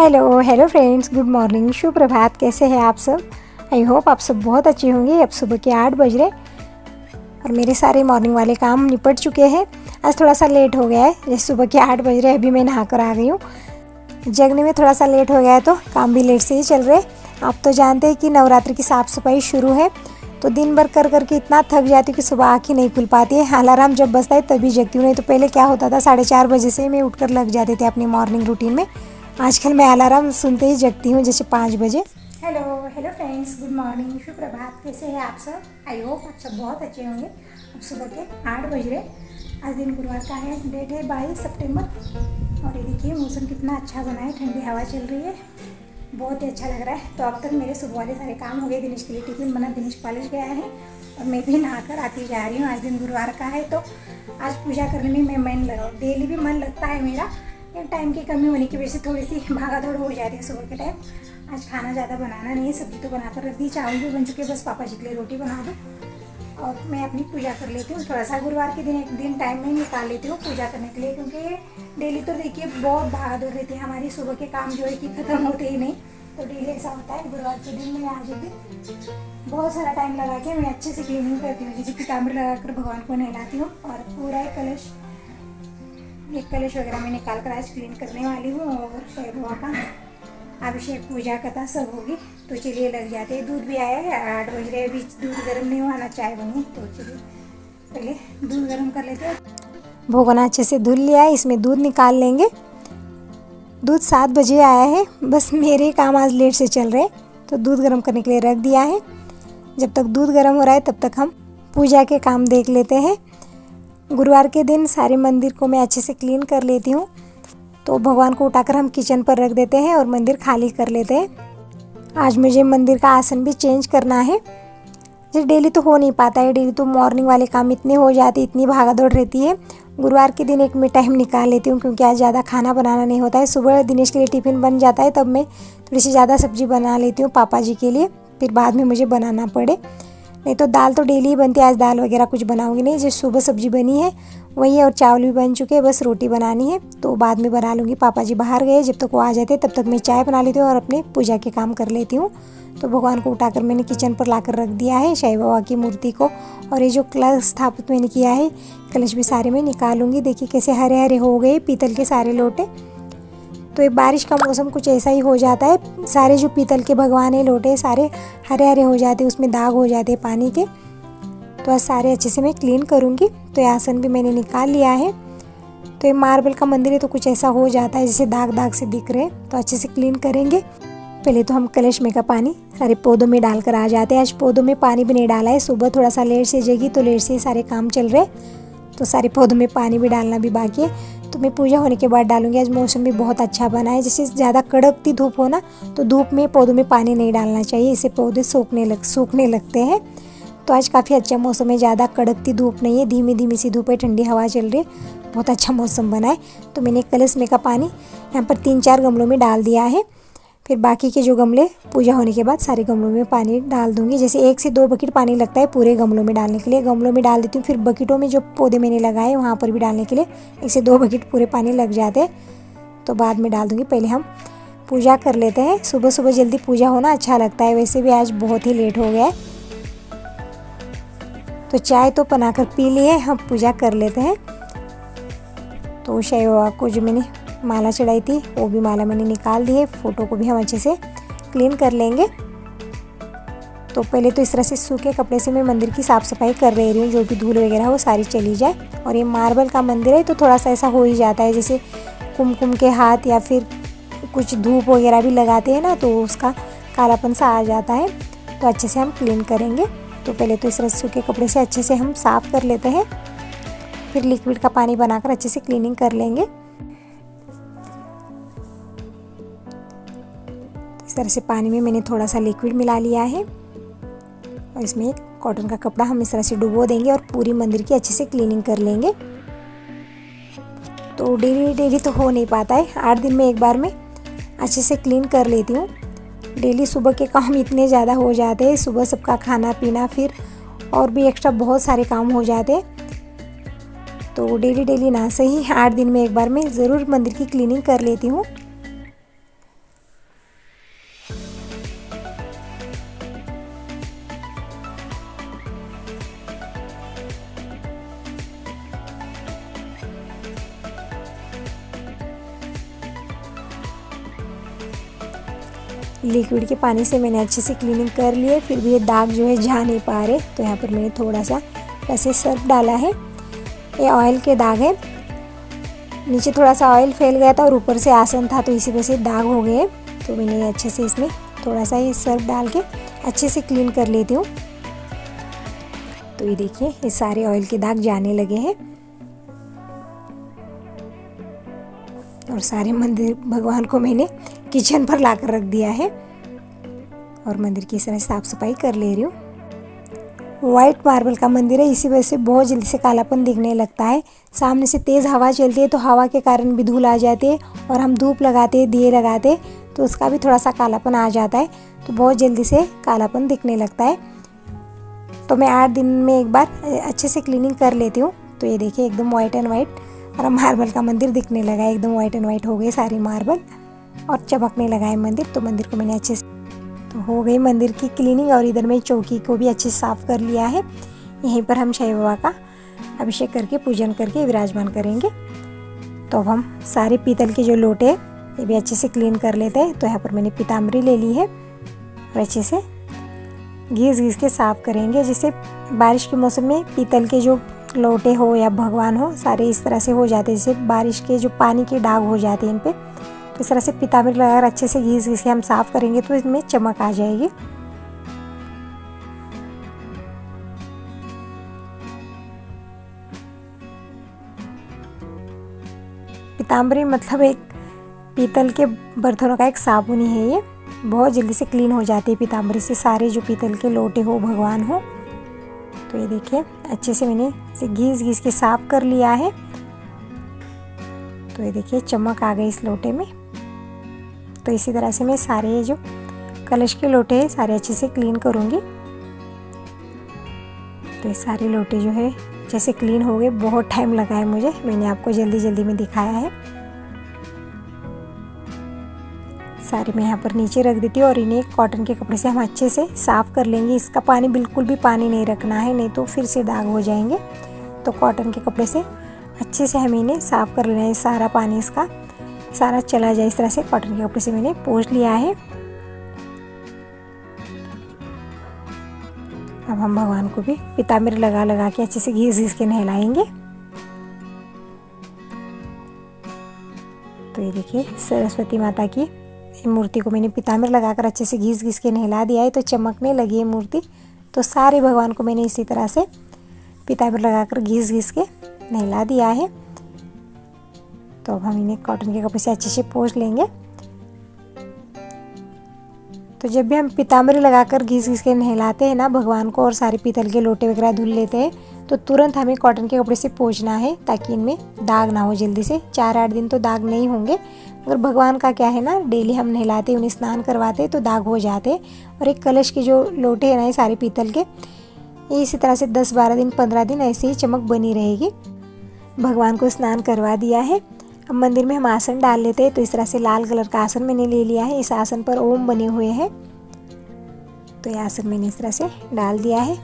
Hello hello friends, good morning, शुभ प्रभात। कैसे हैं आप सब? आई होप आप सब बहुत अच्छे होंगे। अब सुबह के 8 बज रहे और मेरे सारे मॉर्निंग वाले काम निपट चुके हैं। आज थोड़ा सा लेट हो गया है, जैसे सुबह के 8 बज रहे अभी मैं नहा कर आ गई हूँ। जगने में थोड़ा सा लेट हो गया है तो काम भी लेट से ही चल रहे। आप तो जानते हैं कि नवरात्रि की साफ़ सफाई शुरू है, तो दिन भर कर करके इतना थक जाती हूँ कि सुबह आँख ही नहीं खुल पाती है। अलार्म जब बजता है तभी जगती हूँ, नहीं तो पहले क्या होता था 4:30 बजे से मैं उठकर लग जाते थे अपनी मॉर्निंग रूटीन में। आजकल मैं अलार्म सुनते ही जगती हूँ, जैसे 5 बजे। Hello hello friends, good morning, शुभ प्रभात। कैसे हैं आप सब? आई होप आप सब बहुत अच्छे होंगे। अब सुबह के 8 बज रहे। आज दिन गुरुवार का है, डेट है 22 सितंबर। और ये देखिए मौसम कितना अच्छा बना है, ठंडी हवा चल रही है, बहुत ही अच्छा लग रहा है। तो अब तक मेरे सुबह वाले सारे काम हो गए। दिनेश के लिए टिफिन बना, दिनेश कॉलेज गया है और मैं भी नहाकर आती जा रही हूँ। आज दिन गुरुवार का है तो आज पूजा करने में मैं मन लगा, डेली भी मन लगता है मेरा। टाइम की कमी होने की वजह से थोड़ी सी भागा दौड़ हो जाती है सुबह के टाइम। आज खाना ज़्यादा बनाना नहीं है, सब्जी तो बनाकर रख दी, चावल भी बन चुके, बस पापा जी के लिए रोटी बना दूँ और मैं अपनी पूजा कर लेती हूँ। थोड़ा सा गुरुवार के दिन एक दिन टाइम में निकाल लेती हूँ पूजा करने के लिए, क्योंकि डेली तो देखिए बहुत भागा दौड़ रहती है हमारी। सुबह के काम जो है कि ख़त्म होते ही नहीं, तो डेली ऐसा होता है। गुरुवार के दिन मैं आज एक दिन बहुत सारा टाइम लगा के मैं अच्छे से क्लीनिंग करती हूँ, जैसे पीताम्बर लगाकर भगवान को नहलाती हूँ और पूरा एक कलश वगैरह मैं निकाल कर आज क्लीन करने वाली हूँ। और शहर बाबा का अभिषेक पूजा कथा सब होगी, तो चलिए लग जाते हैं। दूध भी आया है, 8 बज रहे, अभी दूध गर्म नहीं हुआ ना चाय बनी, तो चलिए पहले दूध गर्म कर लेते हैं। भगोना अच्छे से धुल लिया है, इसमें दूध निकाल लेंगे। दूध 7 बजे आया है, बस मेरे काम आज लेट से चल रहे, तो दूध गर्म करने के लिए रख दिया है। जब तक दूध गर्म हो रहा है तब तक हम पूजा के काम देख लेते हैं। गुरुवार के दिन सारे मंदिर को मैं अच्छे से क्लीन कर लेती हूँ, तो भगवान को उठाकर हम किचन पर रख देते हैं और मंदिर खाली कर लेते हैं। आज मुझे मंदिर का आसन भी चेंज करना है, जैसे डेली तो हो नहीं पाता है। डेली तो मॉर्निंग वाले काम इतने हो जाते, इतनी भागा दौड़ रहती है। गुरुवार के दिन एक मैं टाइम निकाल लेती हूँ, क्योंकि आज ज़्यादा खाना बनाना नहीं होता है। सुबह दिनेश के लिए टिफ़िन बन जाता है, तब मैं थोड़ी सी ज़्यादा सब्ज़ी बना लेती हूँ पापा जी के लिए, फिर बाद में मुझे बनाना पड़े। नहीं तो दाल तो डेली ही बनती है, आज दाल वगैरह कुछ बनाऊंगी नहीं। जो सुबह सब्जी बनी है वही है और चावल भी बन चुके हैं, बस रोटी बनानी है तो बाद में बना लूँगी। पापा जी बाहर गए, जब तक वो आ जाते तब तक मैं चाय बना लेती हूँ और अपने पूजा के काम कर लेती हूँ। तो भगवान को उठाकर मैंने किचन पर लाकर रख दिया है, साईं बाबा की मूर्ति को। और ये जो कलश स्थापित मैंने किया है, कलश भी सारे मैं निकालूंगी। देखिए कैसे हरे हरे हो गए पीतल के सारे लोटे। तो ये बारिश का मौसम कुछ ऐसा ही हो जाता है, सारे जो पीतल के भगवान है लोटे सारे हरे हरे हो जाते हैं, उसमें दाग हो जाते हैं पानी के। तो आज सारे अच्छे से मैं क्लीन करूँगी। तो ये आसन भी मैंने निकाल लिया है। तो ये मार्बल का मंदिर है तो कुछ ऐसा हो जाता है, जैसे दाग दाग से दिख रहे हैं, तो अच्छे से क्लीन करेंगे। पहले तो हम कलश में का पानी सारे पौधों में डालकर आ जाते हैं। आज पौधों में पानी भी नहीं डाला है, सुबह थोड़ा सा लेट से जगी तो लेट से ही सारे काम चल रहे, तो सारे पौधों में पानी भी डालना भी बाकी है। तो मैं पूजा होने के बाद डालूंगी। आज मौसम भी बहुत अच्छा बना है, जैसे ज़्यादा कड़कती धूप हो ना, तो धूप में पौधों में पानी नहीं डालना चाहिए, इससे पौधे सूखने लगते हैं। तो आज काफ़ी अच्छा मौसम है, ज़्यादा कड़कती धूप नहीं है, धीमी धीमी सी धूप है, ठंडी हवा चल रही है, बहुत अच्छा मौसम बना है। तो मैंने कलश में का पानी यहाँ पर 3-4 गमलों में डाल दिया है। फिर बाकी के जो गमले पूजा होने के बाद सारे गमलों में पानी डाल दूंगी। जैसे 1 से 2 बकेट पानी लगता है पूरे गमलों में डालने के लिए, गमलों में डाल देती हूँ। फिर बकेटों में जो पौधे मैंने लगाए वहाँ पर भी डालने के लिए 1 से 2 बकेट पूरे पानी लग जाते हैं, तो बाद में डाल दूँगी। पहले हम पूजा कर लेते हैं। सुबह सुबह जल्दी पूजा होना अच्छा लगता है, वैसे भी आज बहुत ही लेट हो गया है। तो चाय तो बनाकर पी लिए, हम पूजा कर लेते हैं। तो साईं बाबा को जो मैंने माला चढ़ाई थी वो भी माला मैंने निकाल दी है। फ़ोटो को भी हम अच्छे से क्लीन कर लेंगे। तो पहले तो इस तरह से सूखे कपड़े से मैं मंदिर की साफ़ सफाई कर रही हूँ, जो भी धूल वगैरह है वो सारी चली जाए। और ये मार्बल का मंदिर है तो थोड़ा सा ऐसा हो ही जाता है, जैसे कुमकुम के हाथ या फिर कुछ धूप वगैरह भी लगाते हैं ना, तो उसका कालापन सा आ जाता है। तो अच्छे से हम क्लीन करेंगे। तो पहले तो इस तरह से सूखे कपड़े से अच्छे से हम साफ़ कर लेते हैं, फिर लिक्विड का पानी बनाकर अच्छे से क्लीनिंग कर लेंगे। इस तरह से पानी में मैंने थोड़ा सा लिक्विड मिला लिया है और इसमें एक कॉटन का कपड़ा हम इस तरह से डुबो देंगे और पूरी मंदिर की अच्छे से क्लीनिंग कर लेंगे। तो डेली तो हो नहीं पाता है, 8 दिन में एक बार मैं अच्छे से क्लीन कर लेती हूँ। डेली सुबह के काम इतने ज़्यादा हो जाते हैं, सुबह सबका खाना पीना, फिर और भी एक्स्ट्रा बहुत सारे काम हो जाते हैं। तो डेली ना सही 8 दिन में एक बार मैं ज़रूर मंदिर की क्लीनिंग कर लेती हूँ। लिक्विड के पानी से मैंने अच्छे से क्लीनिंग कर लिए, फिर भी ये दाग जो है जा नहीं पा रहे। तो यहाँ पर मैंने थोड़ा सा ऐसे सर्फ डाला है, ये ऑयल के दाग है। नीचे थोड़ा सा ऑयल फैल गया था और ऊपर से आसन था, तो इसी वजह से दाग हो गए। तो मैंने अच्छे से इसमें थोड़ा सा ये सर्फ डाल के अच्छे से क्लीन कर लेती हूँ। तो ये देखिए ये सारे ऑयल के दाग जाने लगे हैं और सारे मंदिर भगवान को मैंने किचन पर लाकर रख दिया है और मंदिर की इस तरह साफ सफाई कर ले रही हूँ। वाइट मार्बल का मंदिर है, इसी वजह से बहुत जल्दी से कालापन दिखने लगता है। सामने से तेज़ हवा चलती है तो हवा के कारण भी धूल आ जाती है, और हम धूप लगाते दिए लगाते तो उसका भी थोड़ा सा कालापन आ जाता है, तो बहुत जल्दी से कालापन दिखने लगता है। तो मैं 8 दिन में एक बार अच्छे से क्लीनिंग कर लेती हूँ। तो ये देखिए एकदम वाइट एंड वाइट और मार्बल का मंदिर दिखने लगा है, एकदम वाइट एंड वाइट हो गए सारे मार्बल और चमकने लगा है मंदिर। तो मंदिर को मैंने अच्छे से तो हो गई मंदिर की क्लीनिंग, और इधर मैं चौकी को भी अच्छे से साफ़ कर लिया है। यहीं पर हम साईं बाबा का अभिषेक करके पूजन करके विराजमान करेंगे। तो अब हम सारे पीतल के जो लोटे ये भी अच्छे से क्लीन कर लेते हैं। तो यहाँ पर मैंने पीताम्बरी ले ली है और अच्छे से घिस के साफ़ करेंगे, जिससे बारिश के मौसम में पीतल के जो लोटे हो या भगवान हो सारे इस तरह से हो जाते हैं, जैसे बारिश के जो पानी के दाग हो जाते हैं इन पे। तो इस तरह से पीताम्बरी लगाकर अच्छे से घिस के हम साफ़ करेंगे तो इसमें चमक आ जाएगी। पीताम्बरी मतलब एक पीतल के बर्तनों का एक साबुन ही है, ये बहुत जल्दी से क्लीन हो जाती है पीताम्बरी से सारे जो पीतल के लोटे हो भगवान हो। तो ये देखिए अच्छे से मैंने इसे घिस के साफ़ कर लिया है। तो ये देखिए चमक आ गई इस लोटे में। तो इसी तरह से मैं सारे ये जो कलश के लोटे हैं सारे अच्छे से क्लीन करूँगी। तो ये सारे लोटे जो है जैसे क्लीन हो गए, बहुत टाइम लगा है मुझे, मैंने आपको जल्दी में दिखाया है। सारे मैं यहाँ पर नीचे रख देती हूँ और इन्हें कॉटन के कपड़े से हम अच्छे से साफ़ कर लेंगे। इसका पानी बिल्कुल भी पानी नहीं रखना है, नहीं तो फिर से दाग हो जाएंगे। तो कॉटन के कपड़े से अच्छे से हम इन्हें साफ़ कर लेना है, सारा पानी इसका सारा चला जाए। इस तरह से कॉटन के कपड़े से मैंने पोंछ लिया है। अब हम भगवान को भी पीताम्बरी लगा के अच्छे से घिस के नहलाएंगे। तो ये देखिए सरस्वती माता की मूर्ति को मैंने पीताम्बरी लगाकर अच्छे से घिस के नहला दिया है, तो चमकने लगी है मूर्ति। तो सारे भगवान को मैंने इसी तरह से पीताम्बरी लगाकर घिस के नहला दिया है। तो अब हम इन्हें कॉटन के कपड़े से अच्छे से पोंछ लेंगे। तो जब भी हम पीताम्बरी लगाकर घिस के नहलाते हैं ना भगवान को और सारे पीतल के लोटे वगैरह धुल लेते हैं, तो तुरंत हमें कॉटन के कपड़े से पोंछना है ताकि इनमें दाग ना हो जल्दी से। 4-8 दिन तो दाग नहीं होंगे, मगर भगवान का क्या है ना, डेली हम नहलाते उन्हें स्नान करवाते तो दाग हो जाते। और एक कलश के जो लोटे हैं ना ये सारे पीतल के, ये इसी तरह से 10-12 दिन 15 दिन ऐसे ही चमक बनी रहेगी। भगवान को स्नान करवा दिया है। अब मंदिर में हम आसन डाल लेते हैं। तो इस तरह से लाल कलर का आसन मैंने ले लिया है, इस आसन पर ओम बने हुए हैं। तो ये आसन मैंने इस तरह से डाल दिया है,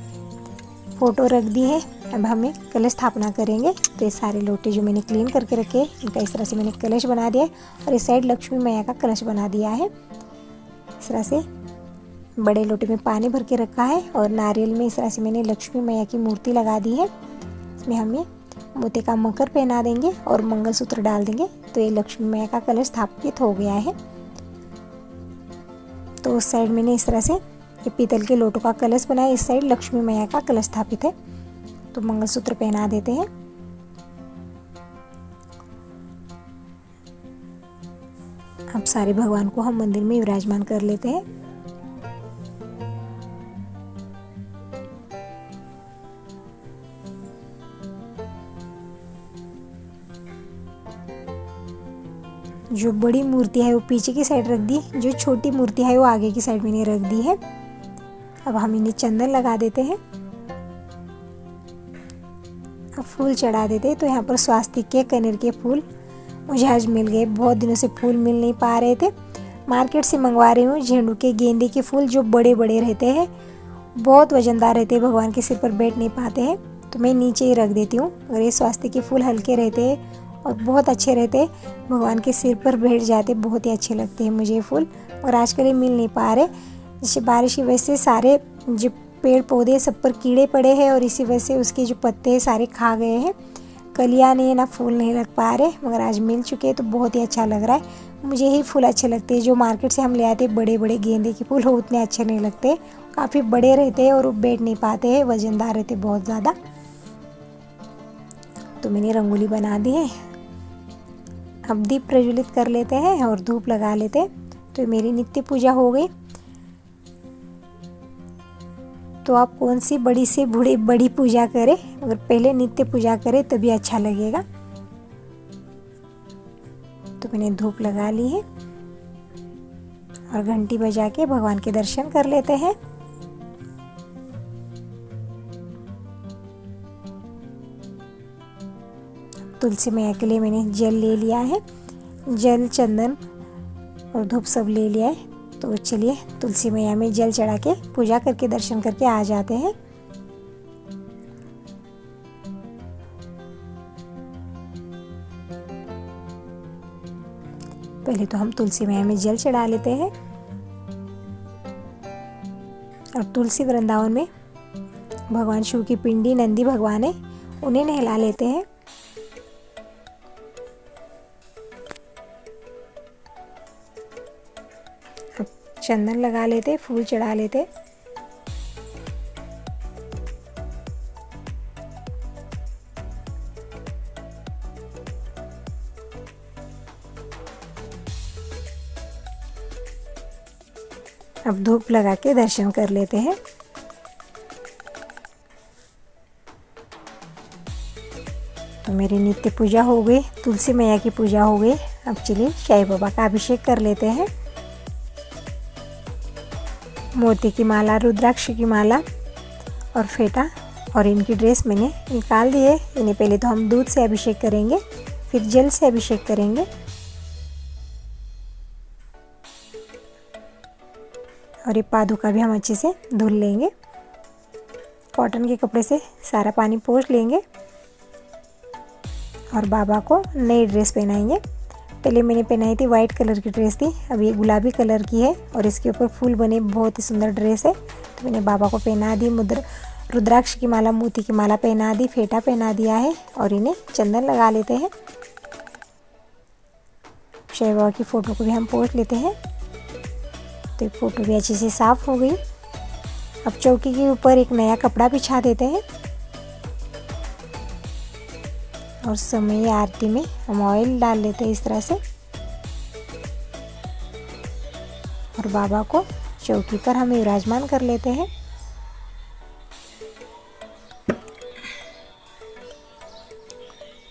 फोटो रख दी है। अब हमें कलश स्थापना करेंगे। तो ये सारे लोटे जो मैंने क्लीन करके रखे इनका इस तरह से मैंने कलश बना दिया है, और इस साइड लक्ष्मी मैया का कलश बना दिया है। इस तरह से बड़े लोटे में पानी भर के रखा है, और नारियल में इस तरह से मैंने लक्ष्मी मैया की मूर्ति लगा दी है। इसमें हमें मोती का मकर पहना देंगे और मंगलसूत्र डाल देंगे। तो ये लक्ष्मी मैया का कलश स्थापित हो गया है। तो उस साइड मैंने इस तरह से ये पीतल के लोटों का कलश बनाया, इस साइड लक्ष्मी मैया का कलश स्थापित है। तो मंगलसूत्र पहना देते हैं। अब सारे भगवान को हम मंदिर में विराजमान कर लेते हैं। जो बड़ी मूर्ति है वो पीछे की साइड रख दी, जो छोटी मूर्ति है वो आगे की साइड मैंने रख दी है। अब हम इन्हें चंदन लगा देते हैं, अब फूल चढ़ा देते हैं। तो यहाँ पर स्वास्तिक के कनेर के फूल मुझे आज मिल गए, बहुत दिनों से फूल मिल नहीं पा रहे थे, मार्केट से मंगवा रही हूँ। झेंडू के गेंदे के फूल जो बड़े बड़े रहते हैं, बहुत वजनदार रहते हैं, भगवान के सिर पर बैठ नहीं पाते हैं, तो मैं नीचे ही रख देती हूँ। और ये स्वास्तिक के फूल हल्के रहते हैं और बहुत अच्छे रहते, भगवान के सिर पर बैठ जाते, बहुत ही अच्छे लगते हैं मुझे ये फूल। और आजकल ये मिल नहीं पा रहे, जैसे बारिश की वजह से सारे जो पेड़ पौधे सब पर कीड़े पड़े हैं और इसी वजह से उसके जो पत्ते हैं सारे खा गए हैं, कलियाँ नहीं ना फूल नहीं लग पा रहे, मगर आज मिल चुके हैं तो बहुत ही अच्छा लग रहा है। मुझे यही फूल अच्छे लगते हैं, जो मार्केट से हम ले आते हैं बड़े बड़े गेंदे के फूल, वो उतने अच्छे नहीं लगते, काफ़ी बड़े रहते हैं और बैठ नहीं पाते हैं, वजनदार रहते बहुत ज़्यादा। तो मैंने रंगोली बना दी है, अब दीप प्रज्वलित कर लेते हैं और धूप लगा लेते हैं। तो मेरी नित्य पूजा हो गई। तो आप कौन सी बड़ी से बड़ी पूजा करें, अगर पहले नित्य पूजा करें तभी अच्छा लगेगा। तो मैंने धूप लगा ली है और घंटी बजा के भगवान के दर्शन कर लेते हैं। तुलसी मैया के लिए मैंने जल ले लिया है, जल चंदन और धूप सब ले लिया है। तो चलिए तुलसी मैया में जल चढ़ा के पूजा करके दर्शन करके आ जाते हैं। पहले तो हम तुलसी मैया में जल चढ़ा लेते हैं और तुलसी वृंदावन में भगवान शिव की पिंडी नंदी भगवान है, उन्हें नहला लेते हैं। अब चंदन लगा लेते, फूल चढ़ा लेते। अब धूप लगा के दर्शन कर लेते हैं। तो मेरी नित्य पूजा हो गई, तुलसी मैया की पूजा हो गई। अब चलिए साईं बाबा का अभिषेक कर लेते हैं। मोती की माला, रुद्राक्ष की माला और फेटा और इनकी ड्रेस मैंने निकाल दी है। इन्हें पहले तो हम दूध से अभिषेक करेंगे, फिर जल से अभिषेक करेंगे और ये पादुका भी हम अच्छे से धुल लेंगे। कॉटन के कपड़े से सारा पानी पोंछ लेंगे और बाबा को नई ड्रेस पहनाएंगे। पहले मैंने पहनाई थी वाइट कलर की ड्रेस थी, अब ये गुलाबी कलर की है और इसके ऊपर फूल बने, बहुत ही सुंदर ड्रेस है। तो मैंने बाबा को पहना दी, रुद्राक्ष की माला, मोती की माला पहना दी, फेटा पहना दिया है और इन्हें चंदन लगा लेते हैं। साईं बाबा की फ़ोटो को भी हम पोंछ लेते हैं। तो फ़ोटो भी अच्छे से साफ़ हो गई। अब चौकी के ऊपर एक नया कपड़ा बिछा देते हैं और समय आरती में हम ऑयल डाल लेते हैं इस तरह से और बाबा को चौकी पर हम विराजमान कर लेते हैं।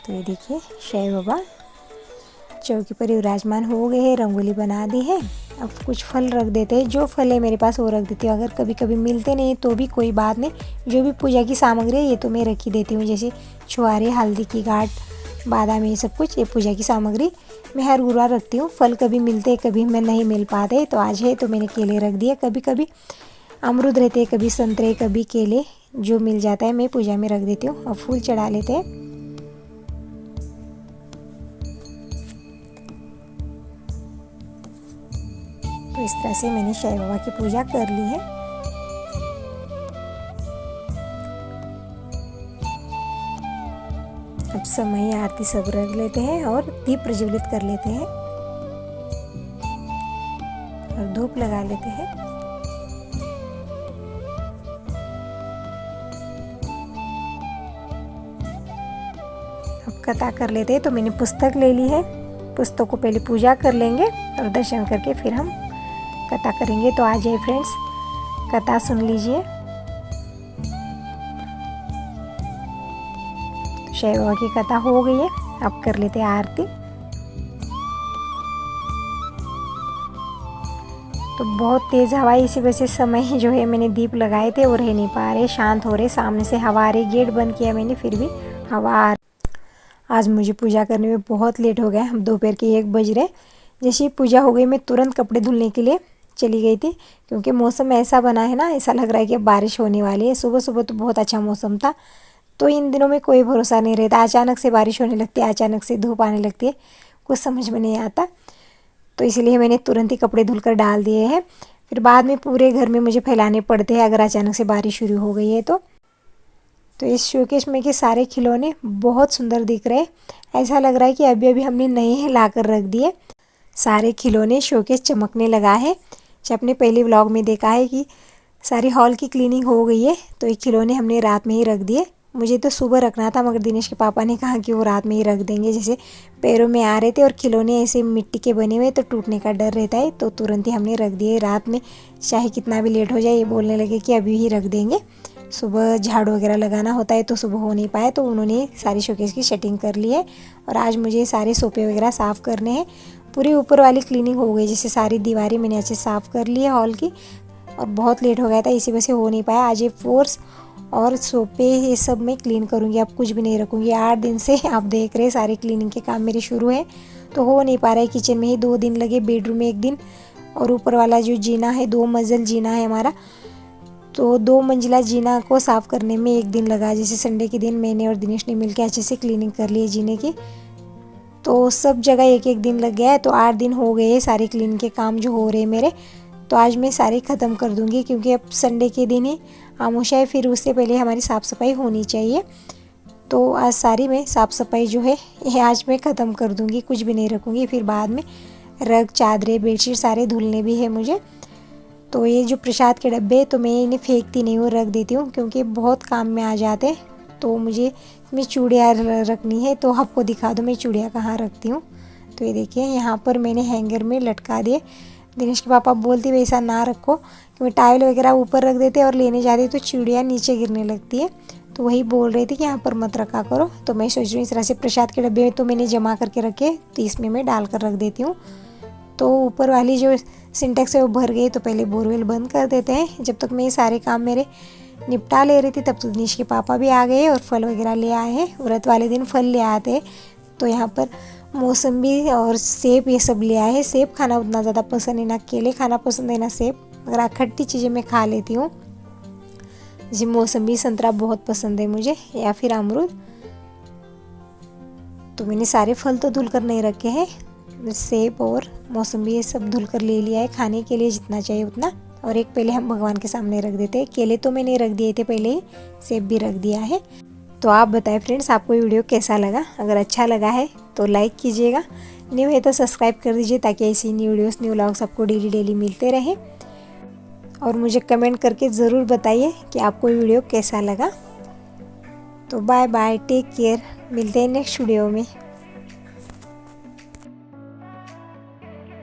तो ये देखिए साईं बाबा चौकी पर विराजमान हो गए हैं, रंगोली बना दी है। अब कुछ फल रख देते हैं, जो फल है मेरे पास वो रख देती हूँ। अगर कभी कभी मिलते नहीं तो भी कोई बात नहीं, जो भी पूजा की सामग्री है ये तो मैं रखी देती हूँ, जैसे छुआरे, हल्दी की गांठ, बादाम, ये सब कुछ, ये पूजा की सामग्री मैं हर गुरुवार रखती हूँ। फल कभी मिलते कभी मैं नहीं मिल पाते, तो आज है तो मैंने केले रख दिए। कभी कभी अमरूद रहते, कभी संतरे, कभी केले, जो मिल जाता है मैं पूजा में रख देती हूँ। अब फूल चढ़ा लेते हैं। तो इस तरह से मैंने साईं बाबा की पूजा कर ली है। अब समय आरती सब रख लेते हैं और दीप प्रज्वलित कर लेते हैं और धूप लगा लेते हैं। अब कथा कर लेते हैं। तो मैंने पुस्तक ले ली है, पुस्तक को पहले पूजा कर लेंगे और दर्शन करके फिर हम कथा करेंगे। तो आ जाइए फ्रेंड्स, कथा सुन लीजिए। साईं बाबा की कथा हो गई है, अब कर लेते हैं आरती। तो बहुत तेज़ हवा है, इसी वजह से समय जो है मैंने दीप लगाए थे वो रह नहीं पा रहे, शांत हो रहे। सामने से हवा आ रही, गेट बंद किया मैंने फिर भी हवा आ रही। आज मुझे पूजा करने में बहुत लेट हो गया, हम दोपहर के 1 बज रहे। जैसे पूजा हो गई मैं तुरंत कपड़े धुलने के लिए चली गई थी, क्योंकि मौसम ऐसा बना है ना, ऐसा लग रहा है कि बारिश होने वाली है। सुबह सुबह तो बहुत अच्छा मौसम था, तो इन दिनों में कोई भरोसा नहीं रहता, अचानक से बारिश होने लगती है, अचानक से धूप आने लगती है, कुछ समझ में नहीं आता। तो इसलिए मैंने तुरंत ही कपड़े धुलकर डाल दिए हैं, फिर बाद में पूरे घर में मुझे फैलाने पड़ते हैं अगर अचानक से बारिश शुरू हो गई है तो। इस शोकेस में के सारे खिलौने बहुत सुंदर दिख रहे हैं, ऐसा लग रहा है कि अभी अभी हमने नए ला कर रख दिए। सारे खिलौने शोकेस चमकने लगा है। जब आपने पहले व्लॉग में देखा है कि सारी हॉल की क्लीनिंग हो गई है, तो ये खिलौने हमने रात में ही रख दिए। मुझे तो सुबह रखना था, मगर दिनेश के पापा ने कहा कि वो रात में ही रख देंगे। जैसे पैरों में आ रहे थे और खिलौने ऐसे मिट्टी के बने हुए तो टूटने का डर रहता है, तो तुरंत ही हमने रख दिए रात में। चाहे कितना भी लेट हो जाए, ये बोलने लगे कि अभी ही रख देंगे। सुबह झाड़ू वगैरह लगाना होता है तो सुबह हो नहीं पाया, तो उन्होंने सारी शोकेस की सेटिंग कर ली है। और आज मुझे सारे सोफे वगैरह साफ़ करने हैं। पूरी ऊपर वाली क्लीनिंग हो गई, जैसे सारी दीवारें मैंने अच्छे साफ़ कर ली है हॉल की, और बहुत लेट हो गया था इसी वजह से हो नहीं पाया। आज ये फोर्स और सोफे ये सब मैं क्लीन करूँगी, अब कुछ भी नहीं रखूँगी। 8 दिन से आप देख रहे सारे क्लीनिंग के काम मेरे शुरू है, तो हो नहीं पा रहा है। किचन में ही 2 दिन लगे, बेडरूम में 1 दिन, और ऊपर वाला जो जीना है 2 मंजिल जीना है हमारा, तो 2 मंजिला जीना को साफ़ करने में 1 दिन लगा। जैसे संडे के दिन मैंने और दिनेश ने मिलकर अच्छे से क्लीनिंग कर ली है जीने की, तो सब जगह 1-1 दिन लग गया है। तो 8 दिन हो गए सारे क्लीनिंग के काम जो हो रहे हैं मेरे। तो आज मैं सारे ख़त्म कर दूंगी, क्योंकि अब संडे के दिन ही आमोशा है, फिर उससे पहले हमारी साफ़ सफाई होनी चाहिए। तो आज सारी मैं साफ़ सफाई जो है ये आज मैं ख़त्म कर दूंगी, कुछ भी नहीं रखूँगी। फिर बाद में रग, चादरें, बेडशीट सारे धुलने भी है मुझे। तो ये जो प्रसाद के डब्बे, तो मैं इन्हें फेंकती नहीं हूँ, रख देती हूँ, क्योंकि बहुत काम में आ जाते हैं। तो मुझे इसमें चूड़ियाँ रखनी है, तो आपको दिखा दूँ मैं चूड़ियाँ कहाँ रखती हूँ। तो ये देखिए यहाँ पर मैंने हैंगर में लटका दिए। दिनेश के पापा बोलती वैसा ना रखो, क्योंकि टाइल वगैरह ऊपर रख देते और लेने जाते तो चूड़ियाँ नीचे गिरने लगती है, तो वही बोल रही थी कि यहाँ पर मत रखा करो। तो मैं सोच रही हूँ इस तरह से प्रसाद के डब्बे तो मैंने जमा करके रखे, तो इसमें मैं डाल कर रख देती हूँ। तो ऊपर वाली जो सिंटेक्स है वो भर गई, तो पहले बोरवेल बंद कर देते हैं। जब तक मैं ये सारे काम मेरे निपटा ले रही थी, तब तो दिनेश के पापा भी आ गए और फल वगैरह ले आए हैं। व्रत वाले दिन फल ले आते हैं, तो यहाँ पर मौसम्बी और सेब ये सब ले आए हैं। सेब खाना उतना ज़्यादा पसंद है, ना केले खाना पसंद है ना सेब, मगर खट्टी चीज़ें मैं खा लेती हूँ। जैसे मौसम्बी, संतरा बहुत पसंद है मुझे, या फिर अमरूद। तो मैंने सारे फल तो धुल कर नहीं रखे हैं, सेब और मौसम्बी ये सब धुल कर ले लिया है, खाने के लिए जितना चाहिए उतना। और एक पहले हम भगवान के सामने रख देते हैं। केले तो मैंने रख दिए थे पहले ही, सेब भी रख दिया है। तो आप बताएं फ्रेंड्स, आपको वीडियो कैसा लगा? अगर अच्छा लगा है तो लाइक कीजिएगा, न्यू है तो सब्सक्राइब कर दीजिए, ताकि ऐसी न्यू वीडियोस, न्यू व्लॉग्स आपको डेली मिलते रहे। और मुझे कमेंट करके ज़रूर बताइए कि आपको वीडियो कैसा लगा। तो बाय बाय, टेक केयर, मिलते हैं नेक्स्ट वीडियो में।